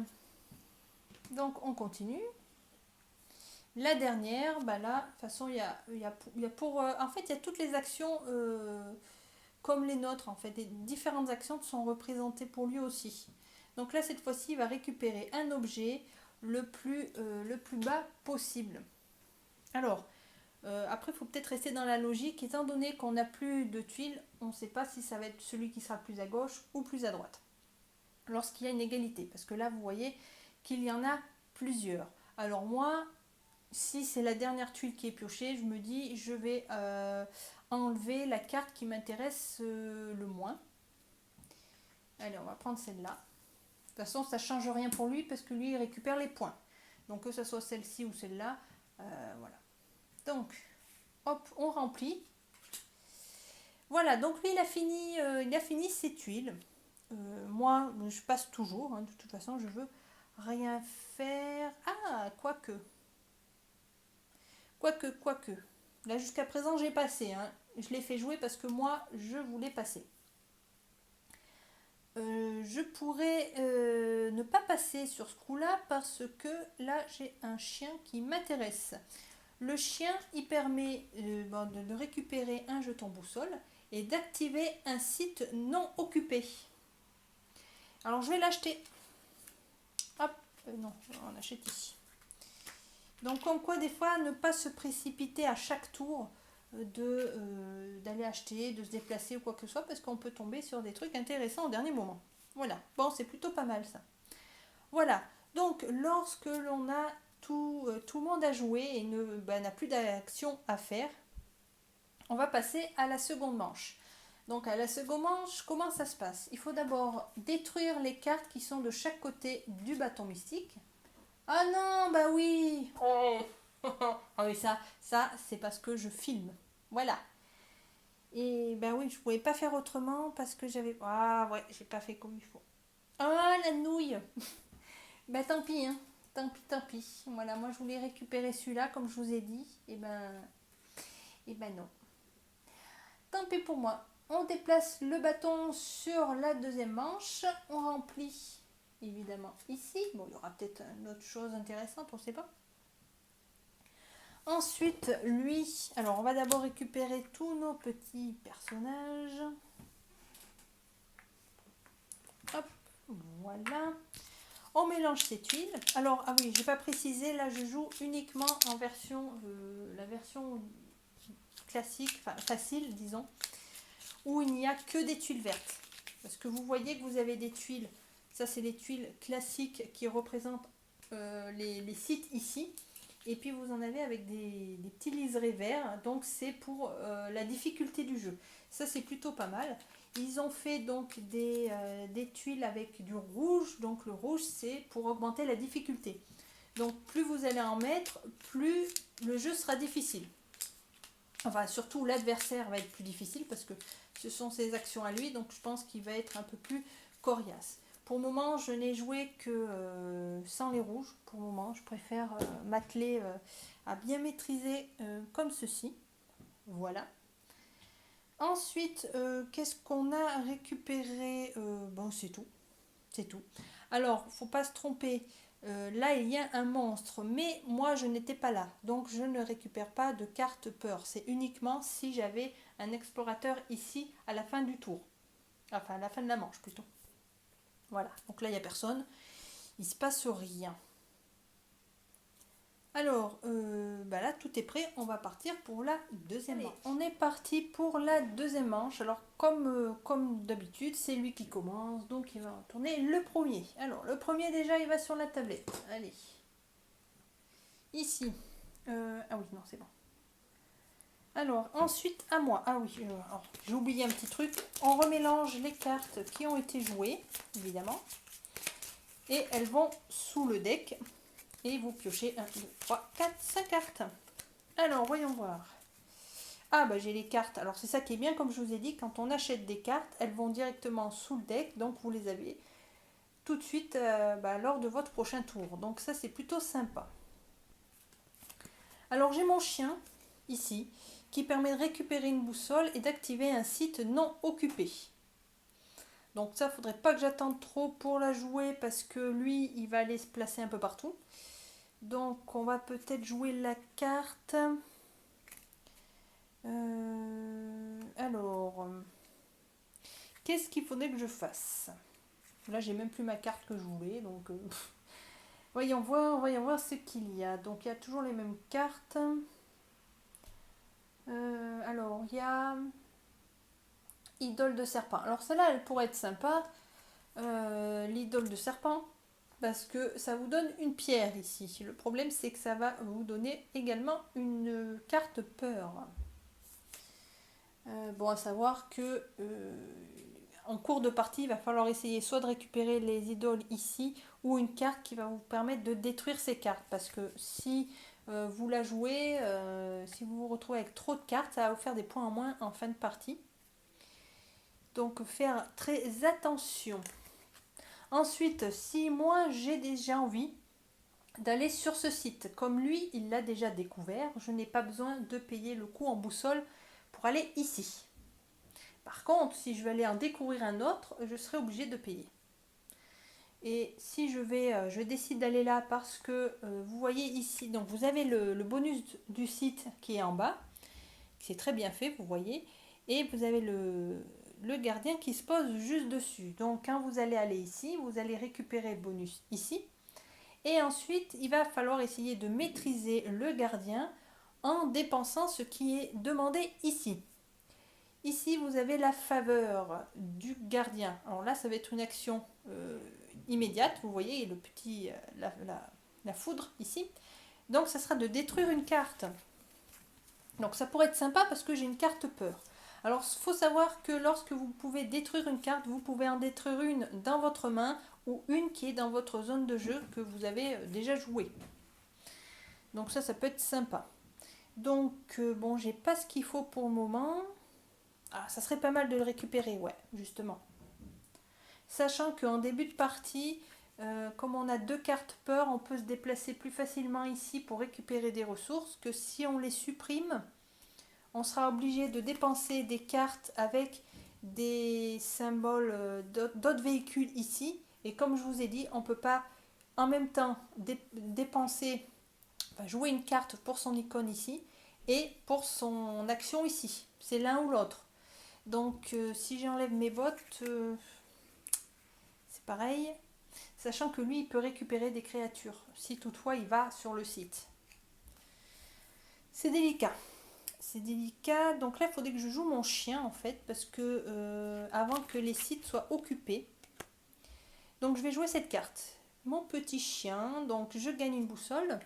Donc on continue. La dernière, bah là, de toute façon, il y a pour... en fait, il y a toutes les actions comme les nôtres, en fait. Les différentes actions sont représentées pour lui aussi. Donc là, cette fois-ci, il va récupérer un objet le plus bas possible. Alors, après, il faut peut-être rester dans la logique. Étant donné qu'on n'a plus de tuiles, on ne sait pas si ça va être celui qui sera plus à gauche ou plus à droite. Lorsqu'il y a une égalité. Parce que là, vous voyez qu'il y en a plusieurs. Alors moi, si c'est la dernière tuile qui est piochée, je me dis, je vais enlever la carte qui m'intéresse le moins. Allez, on va prendre celle-là. De toute façon, ça ne change rien pour lui parce que lui, il récupère les points. Donc, que ce soit celle-ci ou celle-là, voilà. Donc, hop, on remplit. Voilà, donc lui, il a fini ses tuiles. Moi, je passe toujours. Hein, de toute façon, je veux rien faire. Ah, quoique. Quoique. Là, jusqu'à présent, j'ai passé. Hein. Je l'ai fait jouer parce que moi, je voulais passer. Je pourrais ne pas passer sur ce coup-là parce que là, j'ai un chien qui m'intéresse. Le chien, il permet de récupérer un jeton boussole et d'activer un site non occupé. Alors, je vais l'acheter. Hop, non, on achète ici. Donc, comme quoi, des fois, ne pas se précipiter à chaque tour d'aller acheter, de se déplacer ou quoi que ce soit, parce qu'on peut tomber sur des trucs intéressants au dernier moment. Voilà, bon, c'est plutôt pas mal ça. Voilà, donc lorsque l'on a tout le monde à jouer et n'a plus d'action à faire, on va passer à la seconde manche. Donc à la seconde manche, comment ça se passe? Il faut d'abord détruire les cartes qui sont de chaque côté du bâton mystique. Ah non, bah oui. Ah oui, ça c'est parce que je filme. Voilà. Et ben oui, je pouvais pas faire autrement parce que j'avais... Ah ouais, j'ai pas fait comme il faut. Ah, la nouille. Ben tant pis, hein. Tant pis. Voilà, moi je voulais récupérer celui-là, comme je vous ai dit. Et ben non. Tant pis pour moi. On déplace le bâton sur la deuxième manche. On remplit, évidemment, ici. Bon, il y aura peut-être une autre chose intéressante, on ne sait pas. Ensuite, lui, alors on va d'abord récupérer tous nos petits personnages. Hop, voilà. On mélange ces tuiles. Alors, ah oui, j'ai pas précisé, là je joue uniquement en version, la version classique, enfin facile, disons, où il n'y a que des tuiles vertes. Parce que vous voyez que vous avez des tuiles, ça c'est les tuiles classiques qui représentent les sites ici. Et puis vous en avez avec des petits liserés verts, donc c'est pour la difficulté du jeu. Ça c'est plutôt pas mal. Ils ont fait donc des tuiles avec du rouge, donc le rouge c'est pour augmenter la difficulté. Donc plus vous allez en mettre, plus le jeu sera difficile. Enfin surtout l'adversaire va être plus difficile parce que ce sont ses actions à lui, donc je pense qu'il va être un peu plus coriace. Pour le moment, je n'ai joué que sans les rouges. Pour le moment, je préfère m'atteler à bien maîtriser comme ceci. Voilà. Ensuite, qu'est-ce qu'on a récupéré? Bon, c'est tout. C'est tout. Alors, il ne faut pas se tromper. Là, il y a un monstre, mais moi, je n'étais pas là. Donc, je ne récupère pas de carte peur. C'est uniquement si j'avais un explorateur ici à la fin du tour. Enfin, à la fin de la manche, plutôt. Voilà, donc là il n'y a personne, il ne se passe rien. Alors, là tout est prêt, on va partir pour la deuxième manche. On est parti pour la deuxième manche. Alors comme d'habitude, c'est lui qui commence, donc il va en tourner le premier. Alors le premier déjà il va sur la tablette. Allez. Ici. Ah oui, non c'est bon. Alors ensuite à moi. Ah oui, j'ai oublié un petit truc. On remélange les cartes qui ont été jouées, évidemment. Et elles vont sous le deck. Et vous piochez 1, 2, 3, 4, 5 cartes. Alors, voyons voir. Ah, bah j'ai les cartes. Alors, c'est ça qui est bien, comme je vous ai dit, quand on achète des cartes, elles vont directement sous le deck. Donc, vous les avez tout de suite lors de votre prochain tour. Donc, ça, c'est plutôt sympa. Alors, j'ai mon chien, ici, qui permet de récupérer une boussole et d'activer un site non occupé. Donc ça, faudrait pas que j'attende trop pour la jouer parce que lui, il va aller se placer un peu partout. Donc on va peut-être jouer la carte. Alors, qu'est-ce qu'il faudrait que je fasse? Là, j'ai même plus ma carte que je voulais, donc voyons voir ce qu'il y a. Donc il y a toujours les mêmes cartes. Alors, il y a Idole de serpent. Alors celle-là, elle pourrait être sympa. L'idole de serpent. Parce que ça vous donne une pierre ici. Le problème, c'est que ça va vous donner également une carte peur. Bon, à savoir que en cours de partie, il va falloir essayer soit de récupérer les idoles ici, ou une carte qui va vous permettre de détruire ces cartes. Parce que si vous la jouez, si vous vous retrouvez avec trop de cartes, ça va vous faire des points en moins en fin de partie. Donc faire très attention. Ensuite, si moi j'ai déjà envie d'aller sur ce site, comme lui il l'a déjà découvert, je n'ai pas besoin de payer le coup en boussole pour aller ici. Par contre, si je vais aller en découvrir un autre, je serai obligée de payer. Et si je décide d'aller là parce que vous voyez ici, donc vous avez le bonus du site qui est en bas, c'est très bien fait, vous voyez, et vous avez le gardien qui se pose juste dessus. Donc quand vous allez aller ici, vous allez récupérer le bonus ici. Et ensuite, il va falloir essayer de maîtriser le gardien en dépensant ce qui est demandé ici. Ici, vous avez la faveur du gardien. Alors là, ça va être une action immédiate. Vous voyez le petit, la foudre ici. Donc, ça sera de détruire une carte. Donc, ça pourrait être sympa parce que j'ai une carte peur. Alors, il faut savoir que lorsque vous pouvez détruire une carte, vous pouvez en détruire une dans votre main ou une qui est dans votre zone de jeu que vous avez déjà joué. Donc ça peut être sympa. Donc bon, j'ai pas ce qu'il faut pour le moment. Ah, ça serait pas mal de le récupérer, ouais, justement. Sachant qu'en début de partie, comme on a 2 cartes peur, on peut se déplacer plus facilement ici pour récupérer des ressources que si on les supprime, on sera obligé de dépenser des cartes avec des symboles d'autres véhicules ici. Et comme je vous ai dit, on ne peut pas en même temps dépenser, enfin, jouer une carte pour son icône ici et pour son action ici. C'est l'un ou l'autre. Donc si j'enlève mes bottes, c'est pareil. Sachant que lui, il peut récupérer des créatures, si toutefois il va sur le site. C'est délicat. C'est délicat. Donc là, il faudrait que je joue mon chien, en fait, parce que avant que les sites soient occupés. Donc je vais jouer cette carte. Mon petit chien. Donc je gagne une boussole.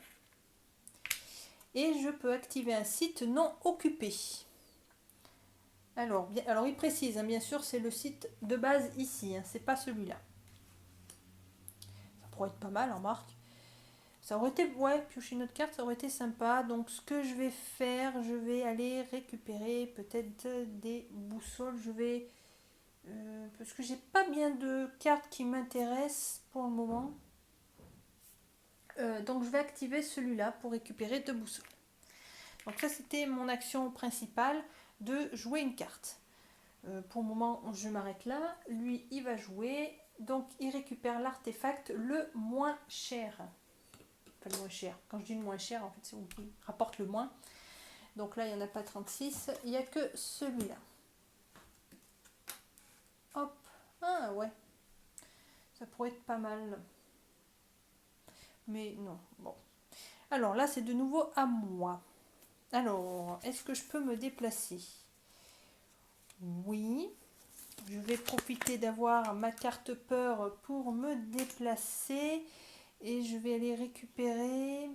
Et je peux activer un site non occupé. Alors il précise, hein, bien sûr, c'est le site de base ici. Hein, c'est pas celui-là. Ça pourrait être pas mal, en marque. Ça aurait été, ouais, piocher notre carte, ça aurait été sympa. Donc ce que je vais faire, je vais aller récupérer peut-être des boussoles. Je vais, parce que j'ai pas bien de cartes qui m'intéressent pour le moment. Donc je vais activer celui-là pour récupérer 2 boussoles. Donc ça c'était mon action principale, de jouer une carte. Pour le moment je m'arrête là. Lui il va jouer. Donc il récupère l'artefact le moins cher. Enfin, le moins cher. Quand je dis le moins cher, en fait, c'est où qui rapporte le moins. Donc là, il n'y en a pas 36. Il n'y a que celui-là. Hop. Ah ouais. Ça pourrait être pas mal. Mais non. Bon. Alors là, c'est de nouveau à moi. Alors, est-ce que je peux me déplacer? Oui. Je vais profiter d'avoir ma carte peur pour me déplacer. Et je vais aller récupérer...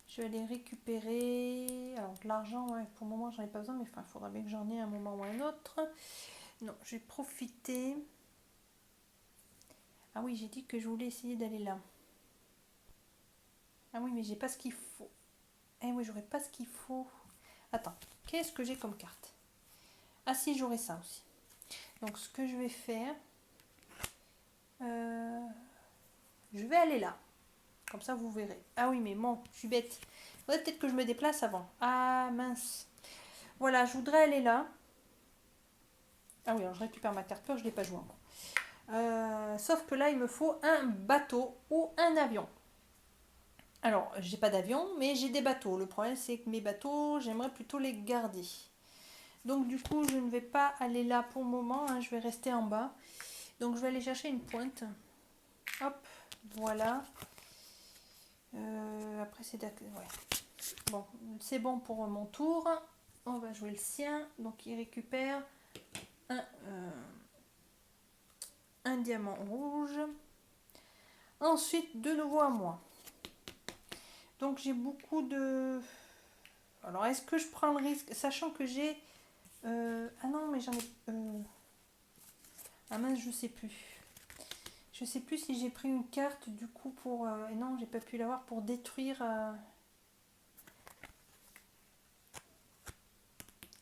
Je vais aller récupérer... Alors, de l'argent, ouais, pour le moment, j'en ai pas besoin, mais il faudra bien que j'en ai un moment ou un autre. Non, je vais profiter... Ah oui, j'ai dit que je voulais essayer d'aller là. Ah oui, mais j'ai pas ce qu'il faut. Eh oui, j'aurais pas ce qu'il faut. Attends, qu'est-ce que j'ai comme carte? Ah si, j'aurais ça aussi. Donc ce que je vais faire, je vais aller là. Comme ça, vous verrez. Ah oui, mais bon, je suis bête. Il faudrait peut-être que je me déplace avant. Ah mince. Voilà, je voudrais aller là. Ah oui, alors je récupère ma carte peur, je ne l'ai pas joué encore. Sauf que là, il me faut un bateau ou un avion. Alors, j'ai pas d'avion, mais j'ai des bateaux. Le problème, c'est que mes bateaux, j'aimerais plutôt les garder. Donc, du coup, je ne vais pas aller là pour le moment. Hein, je vais rester en bas. Donc, je vais aller chercher une pointe. Hop, voilà. Après, c'est d'accord. Ouais. Bon, c'est bon pour mon tour. On va jouer le sien. Donc, il récupère un diamant rouge. Ensuite, de nouveau à moi. Donc, j'ai beaucoup de... Alors, est-ce que je prends le risque, sachant que j'ai... Ah non, mais j'en ai... Ah mince, je sais plus. Je sais plus si j'ai pris une carte, du coup, pour... Et non, j'ai pas pu l'avoir pour détruire...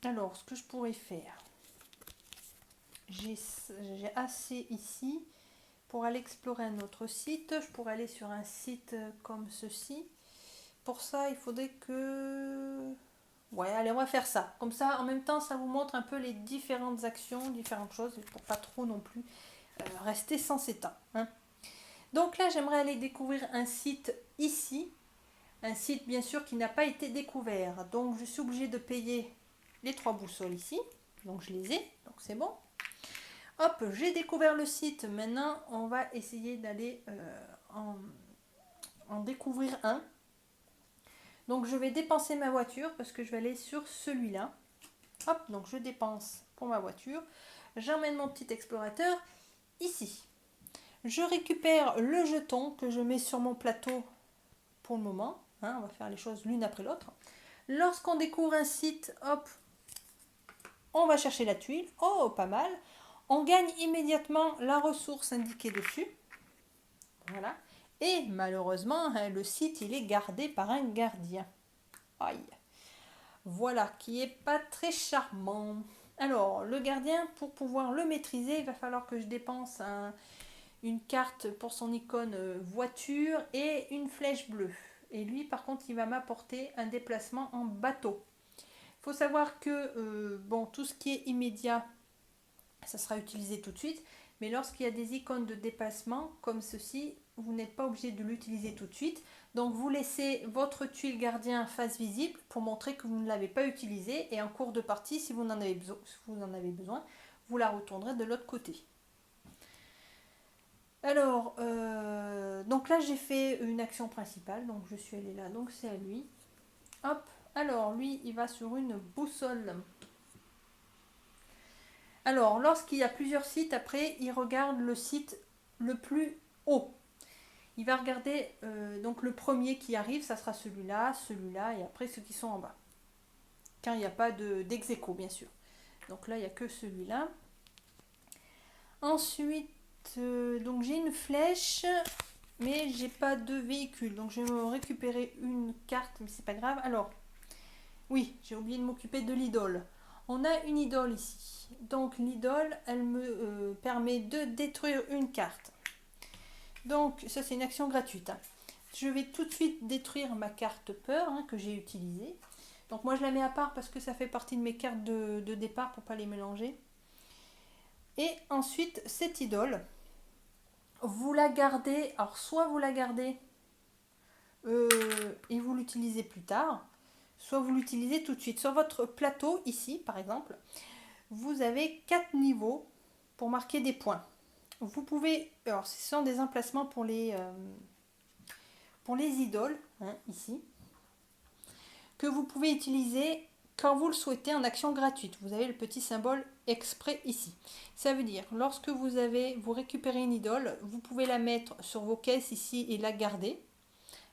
Alors, ce que je pourrais faire... J'ai assez ici pour aller explorer un autre site. Je pourrais aller sur un site comme ceci. Pour ça, il faudrait que... Ouais, allez, on va faire ça. Comme ça, en même temps, ça vous montre un peu les différentes actions, différentes choses, pour pas trop non plus rester sans état. Hein. Donc là, j'aimerais aller découvrir un site ici. Un site, bien sûr, qui n'a pas été découvert. Donc, je suis obligée de payer les 3 boussoles ici. Donc, je les ai. Donc, c'est bon. Hop, j'ai découvert le site. Maintenant, on va essayer d'aller en découvrir un. Donc, je vais dépenser ma voiture parce que je vais aller sur celui-là. Hop, donc je dépense pour ma voiture. J'emmène mon petit explorateur ici. Je récupère le jeton que je mets sur mon plateau pour le moment. Hein, on va faire les choses l'une après l'autre. Lorsqu'on découvre un site, hop, on va chercher la tuile. Oh, pas mal. On gagne immédiatement la ressource indiquée dessus. Voilà. Et malheureusement, le site, il est gardé par un gardien. Aïe. Voilà, qui est pas très charmant. Alors, le gardien, pour pouvoir le maîtriser, il va falloir que je dépense une carte pour son icône voiture et une flèche bleue. Et lui, par contre, il va m'apporter un déplacement en bateau. Il faut savoir que bon, tout ce qui est immédiat, ça sera utilisé tout de suite. Mais lorsqu'il y a des icônes de déplacement comme ceci, vous n'êtes pas obligé de l'utiliser tout de suite. Donc vous laissez votre tuile gardien face visible pour montrer que vous ne l'avez pas utilisée. Et en cours de partie, si vous en avez besoin, vous la retournerez de l'autre côté. Alors, donc là j'ai fait une action principale, donc je suis allée là, donc c'est à lui. Hop, alors lui il va sur une boussole. Alors, lorsqu'il y a plusieurs sites, après, il regarde le site le plus haut. Il va regarder donc le premier qui arrive, ça sera celui-là, celui-là, et après ceux qui sont en bas. Quand il n'y a pas d'ex-aequo, bien sûr. Donc là, il n'y a que celui-là. Ensuite, donc j'ai une flèche, mais j'ai pas de véhicule. Donc je vais me récupérer une carte, mais c'est pas grave. Alors, oui, j'ai oublié de m'occuper de l'idole. On a une idole ici. Donc l'idole, elle me permet de détruire une carte. Donc ça c'est une action gratuite. Hein. Je vais tout de suite détruire ma carte peur que j'ai utilisée. Donc moi je la mets à part parce que ça fait partie de mes cartes de départ pour ne pas les mélanger. Et ensuite cette idole, vous la gardez, alors soit vous la gardez et vous l'utilisez plus tard, soit vous l'utilisez tout de suite. Sur votre plateau ici par exemple, vous avez 4 niveaux pour marquer des points. Vous pouvez, alors ce sont des emplacements pour les idoles, ici, que vous pouvez utiliser quand vous le souhaitez en action gratuite. Vous avez le petit symbole exprès ici. Ça veut dire, lorsque vous récupérez une idole, vous pouvez la mettre sur vos caisses ici et la garder.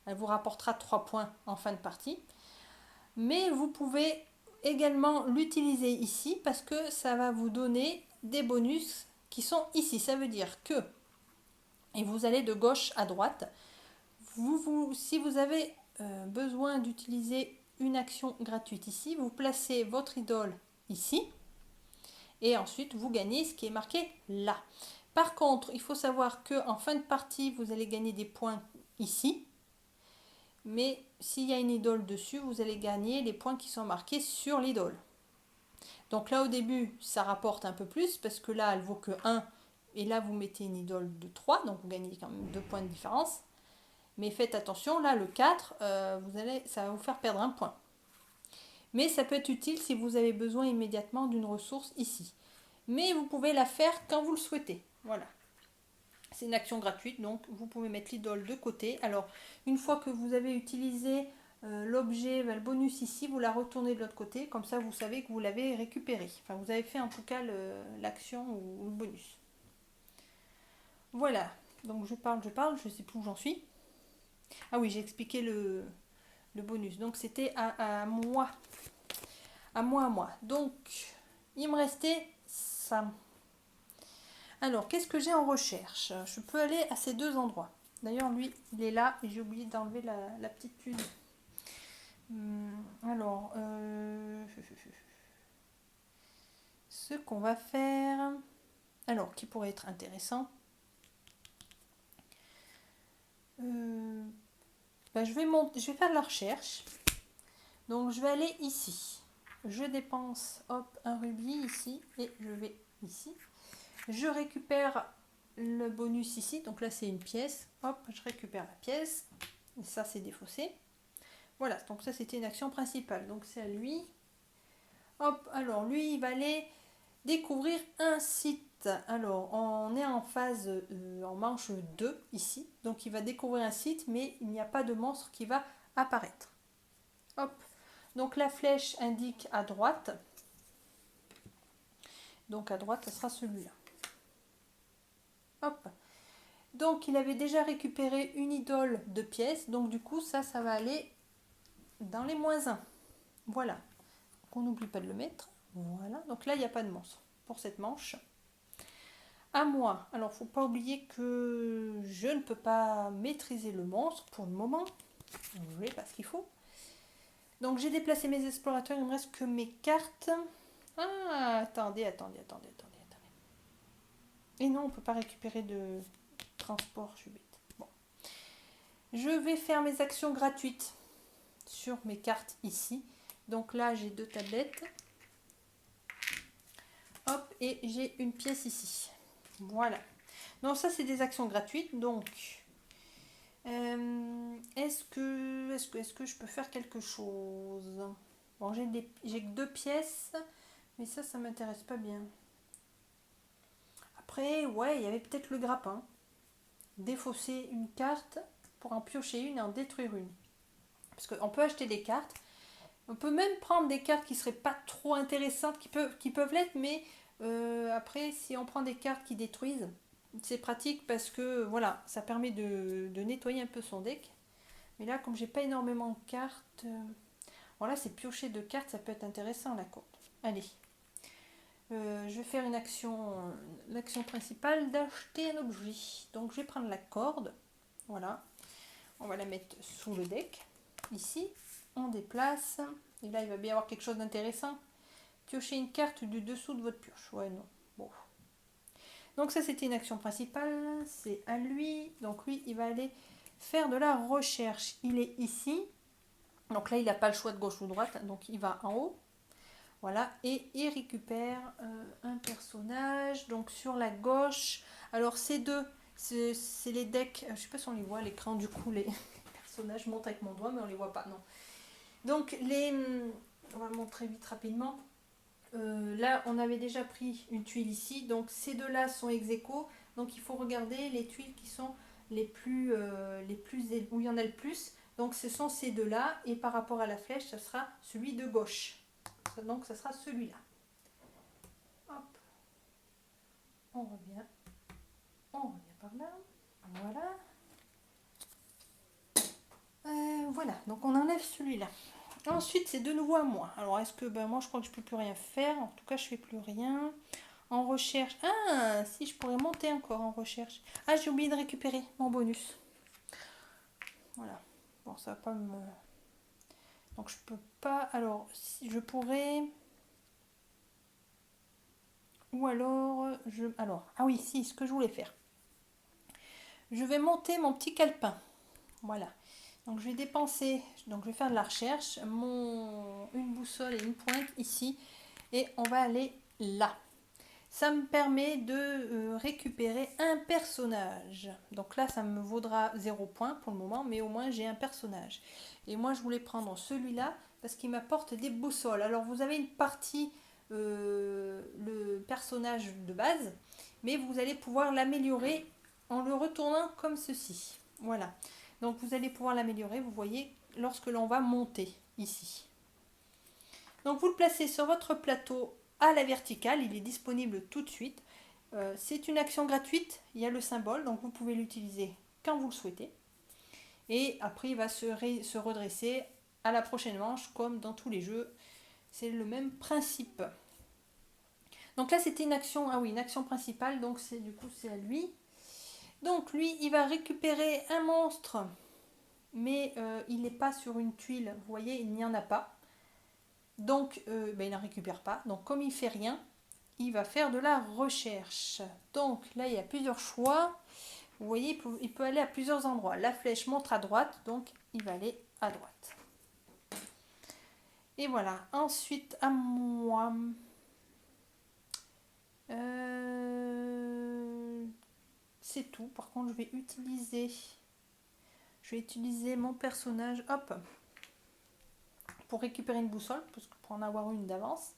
Elle vous rapportera 3 points en fin de partie. Mais vous pouvez également l'utiliser ici parce que ça va vous donner des bonus qui sont ici. Ça veut dire que et vous allez de gauche à droite. Si vous avez besoin d'utiliser une action gratuite ici, vous placez votre idole ici et ensuite vous gagnez ce qui est marqué là. Par contre, il faut savoir qu'en fin de partie, vous allez gagner des points ici. Mais s'il y a une idole dessus, vous allez gagner les points qui sont marqués sur l'idole. Donc là, au début, ça rapporte un peu plus parce que là, elle vaut que 1. Et là, vous mettez une idole de 3. Donc vous gagnez quand même 2 points de différence. Mais faites attention, là, le 4, ça va vous faire perdre un point. Mais ça peut être utile si vous avez besoin immédiatement d'une ressource ici. Mais vous pouvez la faire quand vous le souhaitez. Voilà. C'est une action gratuite, donc vous pouvez mettre l'idole de côté. Alors, une fois que vous avez utilisé l'objet, le bonus ici, vous la retournez de l'autre côté. Comme ça, vous savez que vous l'avez récupéré. Enfin, vous avez fait en tout cas l'action ou le bonus. Voilà. Donc, je parle, je ne sais plus où j'en suis. Ah oui, j'ai expliqué le bonus. Donc, c'était à moi. À moi. Donc, il me restait ça. Alors, qu'est-ce que j'ai en recherche? Je peux aller à ces 2 endroits. D'ailleurs, lui, il est là et j'ai oublié d'enlever la petite puce. Alors, ce qu'on va faire, alors, qui pourrait être intéressant, je vais faire de la recherche. Donc, je vais aller ici. Je dépense, hop, un rubis ici et je vais ici. Je récupère le bonus ici. Donc là, c'est une pièce. Hop, je récupère la pièce. Et ça, c'est défaussé. Voilà, donc ça, c'était une action principale. Donc c'est à lui. Hop, alors lui, il va aller découvrir un site. Alors, on est en phase, en manche 2 ici. Donc il va découvrir un site, mais il n'y a pas de monstre qui va apparaître. Hop. Donc la flèche indique à droite. Donc à droite, ce sera celui-là. Hop. Donc il avait déjà récupéré une idole de pièces. Donc du coup, ça va aller dans les -1. Voilà. On n'oublie pas de le mettre. Voilà. Donc là, il n'y a pas de monstre pour cette manche. À moi. Alors, faut pas oublier que je ne peux pas maîtriser le monstre pour le moment. Je n'ai pas ce qu'il faut. Donc j'ai déplacé mes explorateurs, il me reste que mes cartes. Ah, attendez. Et non, on ne peut pas récupérer de transport, je suis bête. Bon. Je vais faire mes actions gratuites sur mes cartes ici. Donc là, j'ai 2 tablettes. Hop, et j'ai une pièce ici. Voilà. Donc ça, c'est des actions gratuites. Donc, est-ce que je peux faire quelque chose? Bon, j'ai que 2 pièces, mais ça m'intéresse pas bien. Après, ouais, il y avait peut-être le grappin. Défausser une carte pour en piocher une et en détruire une. Parce qu'on peut acheter des cartes. On peut même prendre des cartes qui seraient pas trop intéressantes, qui peuvent l'être, mais après, si on prend des cartes qui détruisent, c'est pratique parce que voilà, ça permet de nettoyer un peu son deck. Mais là, comme j'ai pas énormément de cartes, voilà, c'est piocher de cartes, ça peut être intéressant la corde. Allez, je vais faire l'action principale d'acheter un objet. Donc je vais prendre la corde, voilà, on va la mettre sous le deck. Ici, on déplace, et là il va bien y avoir quelque chose d'intéressant. Piocher une carte du dessous de votre pioche. Ouais, non. Bon. Donc ça, c'était une action principale. C'est à lui. Donc lui, il va aller faire de la recherche. Il est ici. Donc là, il n'a pas le choix de gauche ou de droite. Donc il va en haut. Voilà. Et il récupère un personnage. Donc sur la gauche. Alors ces deux, c'est les decks. Je ne sais pas si on les voit à l'écran. Du coup, les personnages montent avec mon doigt, mais on ne les voit pas. Non. Donc on va montrer vite rapidement. Là, on avait déjà pris une tuile ici, donc ces deux-là sont ex aequo. Donc il faut regarder les tuiles qui sont les plus où il y en a le plus. Donc ce sont ces deux-là, et par rapport à la flèche, ce sera celui de gauche. Donc ce sera celui-là. Hop, on revient par là. Voilà. Voilà, donc on enlève celui-là. Ensuite, c'est de nouveau à moi. Alors, est-ce que moi, je crois que je peux plus rien faire. En tout cas, je fais plus rien. en recherche. Ah, si je pourrais monter encore en recherche. Ah, j'ai oublié de récupérer mon bonus. Voilà. Bon, ça va pas me... Donc je peux pas... Alors, si je pourrais... Ou alors... Ah oui, si, ce que je voulais faire. Je vais monter mon petit calepin. Voilà. Donc je vais dépenser... Donc je vais faire de la recherche. Une boussole et une pointe ici. Et on va aller là. Ça me permet de récupérer un personnage. Donc là, ça me vaudra 0 point pour le moment, mais au moins j'ai un personnage. Et moi, je voulais prendre celui-là parce qu'il m'apporte des boussoles. Alors, vous avez une partie, le personnage de base, mais vous allez pouvoir l'améliorer en le retournant comme ceci. Voilà. Donc, vous allez pouvoir l'améliorer, vous voyez, lorsque l'on va monter ici. Donc, vous le placez sur votre plateau à la verticale, il est disponible tout de suite. C'est une action gratuite, il y a le symbole, donc vous pouvez l'utiliser quand vous le souhaitez. Et après, il va se redresser à la prochaine manche, comme dans tous les jeux. C'est le même principe. Donc là, c'était une action, ah oui, une action principale, donc du coup, c'est à lui. Donc lui, il va récupérer un monstre, mais il n'est pas sur une tuile, vous voyez, il n'y en a pas. Donc, il n'en récupère pas. Donc, comme il ne fait rien, il va faire de la recherche. Donc, là, il y a plusieurs choix. Vous voyez, il peut aller à plusieurs endroits. La flèche montre à droite, donc il va aller à droite. Et voilà. Ensuite, à moi. C'est tout. Par contre, je vais utiliser mon personnage. Hop. Pour récupérer une boussole, parce que pour en avoir une d'avance.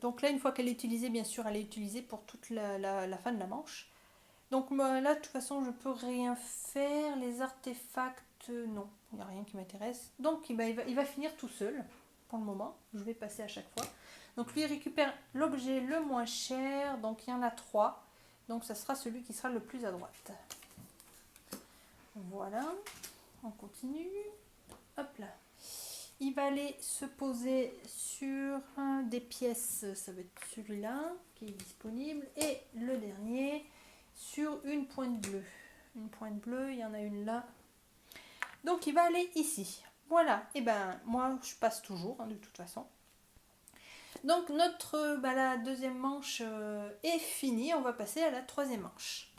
Donc là, une fois qu'elle est utilisée, bien sûr, elle est utilisée pour toute la fin de la manche. Donc là, de toute façon, je peux rien faire. Les artefacts, non, il n'y a rien qui m'intéresse. Donc il va finir tout seul pour le moment. Je vais passer à chaque fois. Donc lui, il récupère l'objet le moins cher. Donc il y en a 3. Donc ça sera celui qui sera le plus à droite. Voilà, on continue. Hop là. Il va aller se poser sur des pièces, ça va être celui-là qui est disponible. Et le dernier sur une pointe bleue. Une pointe bleue, il y en a une là. Donc il va aller ici. Voilà, et ben moi je passe toujours de toute façon. Donc la deuxième manche est finie, on va passer à la troisième manche.